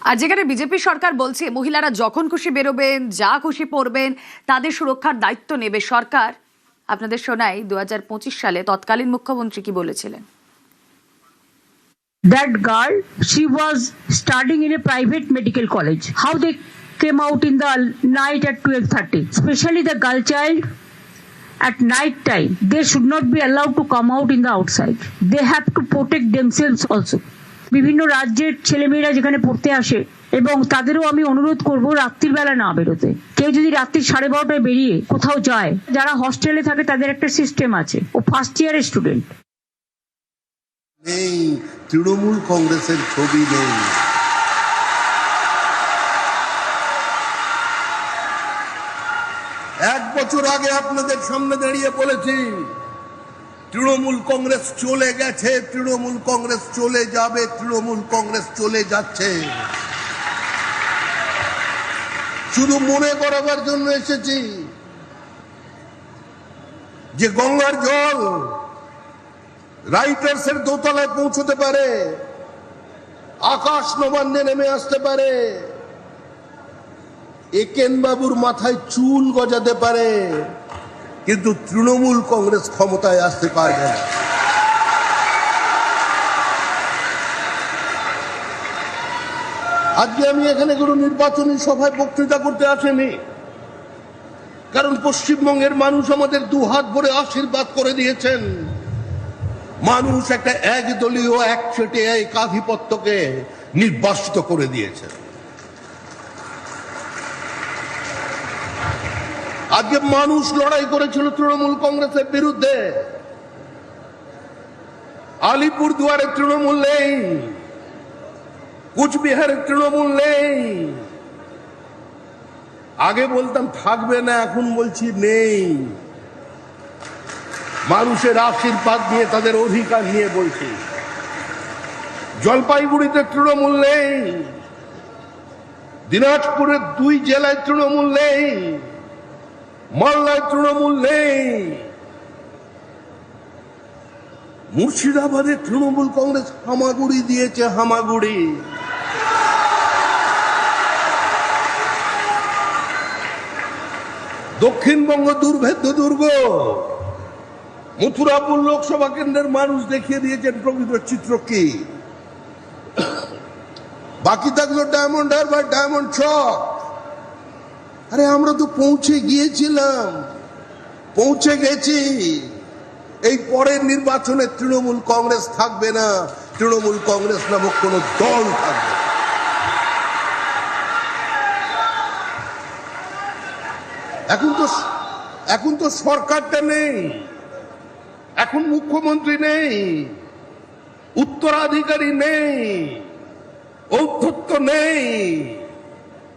আর যেখানে বিজেপি সরকার বলছে মহিলারা যখন খুশি বেরোবেন, যা খুশি পরবেন, তাদের সুরক্ষার দায়িত্ব নেবে সরকার, আপনাদের শোনাই 2025 সালে তৎকালীন মুখ্যমন্ত্রী কি বলেছিলেন। That girl, she was studying in a private medical college. How they came out in the night at 12:30, especially the girl child. At night time, they should not be allowed to come out in the outside. They have to protect themselves also. বিভিন্ন রাজ্যের ছেলেমেয়েরা যেখানে পড়তে আসে এবং তাদেরও আমি অনুরোধ করব রাত্রির বেলা না বেরোতে। কেউ যদি রাত্রি 12:30টায় বেরিয়ে কোথাও যায়, যারা হস্টেলে থাকে তাদের একটা সিস্টেম আছে, ও ফার্স্ট ইয়ারের স্টুডেন্ট। নেই, তৃণমূল কংগ্রেসের ছবি নেই। এক বছর আগে আপনাদের সামনে দাঁড়িয়ে বলেছি তৃণমূল কংগ্রেস চলে গেছে, তৃণমূল কংগ্রেস চলে যাবে, তৃণমূল কংগ্রেস চলে যাচ্ছে। শুধু মনে করাবার জন্য এসেছি যে গঙ্গার জল রাইটার্সের দোতলায় পৌঁছতে পারে, আকাশ নবান্নে নেমে আসতে পারে, একেন বাবুর মাথায় চুল গজাতে পারে, কিন্তু তৃণমূল কংগ্রেস ক্ষমতায় আসতে পারবে না। আজকে আমি এখানে কোনো নির্বাচনী সভায় বক্তৃতা করতে আসিনি, কারণ পশ্চিমবঙ্গের মানুষ আমাদের দুহাত ভরে আশীর্বাদ করে দিয়েছেন। মানুষ একটা একদলীয় একচেটিয়া একাধিপত্যকে নির্বাসিত করে দিয়েছে। আজকে মানুষ লড়াই করেছিল তৃণমূল কংগ্রেসের বিরুদ্ধে। আলিপুরদুয়ারে তৃণমূল নেই, কুচবিহারের তৃণমূল নেই। আগে বলতাম থাকবে না, এখন বলছি নেই। মানুষের আশীর্বাদ নিয়ে, তাদের অধিকার নিয়ে বলছি। জলপাইগুড়িতে তৃণমূল নেই, দিনাজপুরের 2 জেলায় তৃণমূল নেই, মালদায় তৃণমূল নেই, মুর্শিদাবাদে তৃণমূল কংগ্রেস হামাগুড়ি দিয়েছে, হামাগুড়ি। দক্ষিণবঙ্গ দুর্ভেদ্য দুর্গ, মথুরাপুর লোকসভা কেন্দ্রের মানুষ দেখিয়ে দিয়েছেন প্রকৃত চিত্র কি। বাকি থাকলো ডায়মন্ড হারবার, ডায়মন্ড চক। আরে আমরা তো পৌঁছে গিয়েছিলাম, পৌঁছে গেছি। এই পরের নির্বাচনে তৃণমূল কংগ্রেস থাকবে না, তৃণমূল কংগ্রেস নামক কোন দল থাকবে। এখন তো সরকারটা নেই, এখন মুখ্যমন্ত্রী নেই, উত্তরাধিকারী নেই, ঔদ্ধত্য নেই,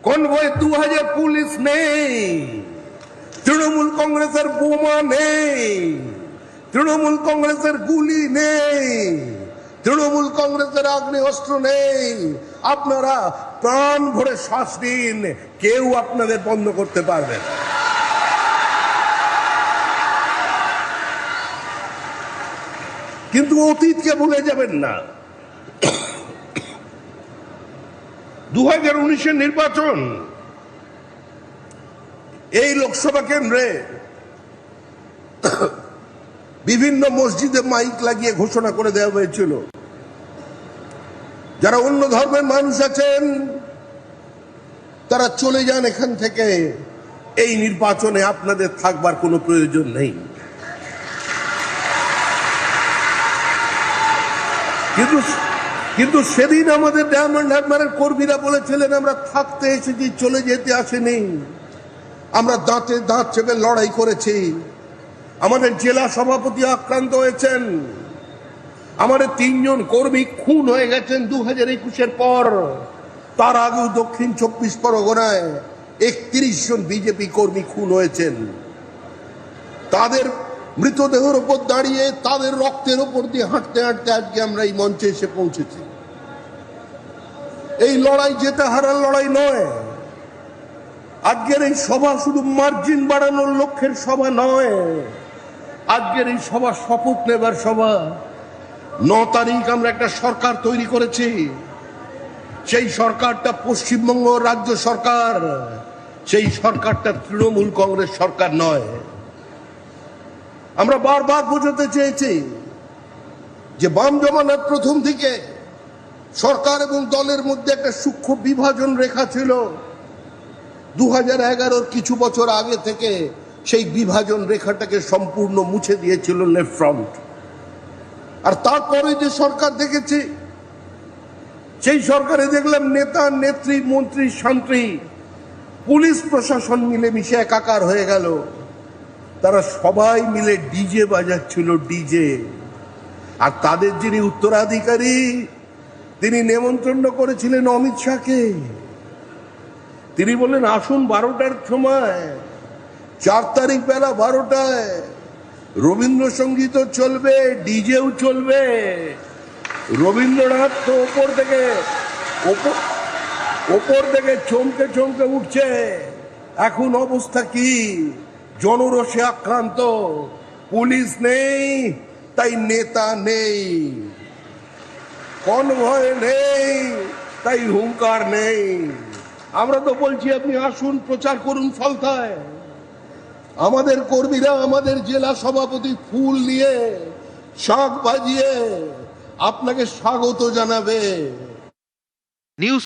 কনভয় 2000 পুলিশ নেই, তৃণমূল কংগ্রেসের বোমা নেই, তৃণমূল কংগ্রেসের গুলি নেই, তৃণমূল কংগ্রেসের আগ্নেয়াস্ত্র নেই। আপনারা প্রাণ ভরে শ্বাস নিন, কেউ আপনাদের বন্ধ করতে পারবে না। কিন্তু অতীতকে ভুলে যাবেন না। 2019-এর নির্বাচন, এই লোকসভা কেন্দ্রে বিভিন্ন মসজিদে মাইক লাগিয়ে ঘোষণা করে দেওয়া হয়েছিল, যারা অন্য ধর্মের মানুষ আছেন তারা চলে যান এখান থেকে, এই নির্বাচনে আপনাদের থাকবার কোনো প্রয়োজন নেই। কিন্তু সেদিন আমাদের ডায়মন্ড হারবারের কর্মীরা বলেছিলেন আমরা থাকতে এসেছি, চলে যেতে আসেনি। আমরা দাঁতে দাঁত চেপে লড়াই করেছি। আমাদের জেলা সভাপতি আক্রান্ত হয়েছেন, আমাদের 3 জন কর্মী খুন হয়ে গেছেন 2021-এর পর। তার আগেও দক্ষিণ 24 পরগনায় 31 জন বিজেপি কর্মী খুন হয়েছেন। তাদের মৃতদেহের উপর দাঁড়িয়ে, তাদের রক্তের উপর দিয়ে হাঁটতে হাঁটতে আজকে আমরা এই মঞ্চে এসে পৌঁছেছি। এই লড়াই জেতা হারার লড়াই নয়। আজকের এই সভা শুধু মার্জিন বাড়ানোর লক্ষ্যের সভা নয়, আজকের এই সভা শপথ নেবার সভা। 9 তারিখ আমরা একটা সরকার তৈরি করেছি, সেই সরকারটা পশ্চিমবঙ্গ রাজ্য সরকার, সেই সরকারটা তৃণমূল কংগ্রেস সরকার নয়। আমরা বারবার বোঝাতে চেয়েছি যে বাম জমানার প্রথম থেকে সরকার এবং দলের মধ্যে একটা সূক্ষ্ম বিভাজন রেখা ছিল। 2011-র কিছু বছর আগে থেকে সেই বিভাজন রেখাটাকে সম্পূর্ণ মুছে দিয়েছিল লেফট ফ্রন্ট। আর তারপরে যে সরকার দেখেছি, সেই সরকারে দেখলাম নেতা, নেত্রী, মন্ত্রী, শান্তি, পুলিশ প্রশাসন মিলেমিশে একাকার হয়ে গেল। তারা সবাই মিলে ডিজে বাজাচ্ছিল, ডিজে। আর তাদের যিনি উত্তরাধিকারী, তিনি নেমন্ত্রণ করেছিলেন অমিত শাহকে। তিনি বললেন আসুন 12টার সময়, 4 তারিখ বেলা 12টায় রবীন্দ্রসঙ্গীতও চলবে, ডিজেও চলবে। রবীন্দ্রনাথ তো ওপর থেকে চমকে চমকে উঠছে। এখন অবস্থা কি? জনরোষে আক্রান্ত, পুলিশ নেই, তাই নেতা নেই, কনভয় নেই, তাই হুঙ্কার নেই। আমরা তো বলছি আপনি আসুন, প্রচার করুন ফলতায়। আমাদের কর্মীরা, আমাদের জেলা সভাপতি ফুল নিয়ে, শাঁখ বাজিয়ে আপনাকে স্বাগত জানাবে। নিউজ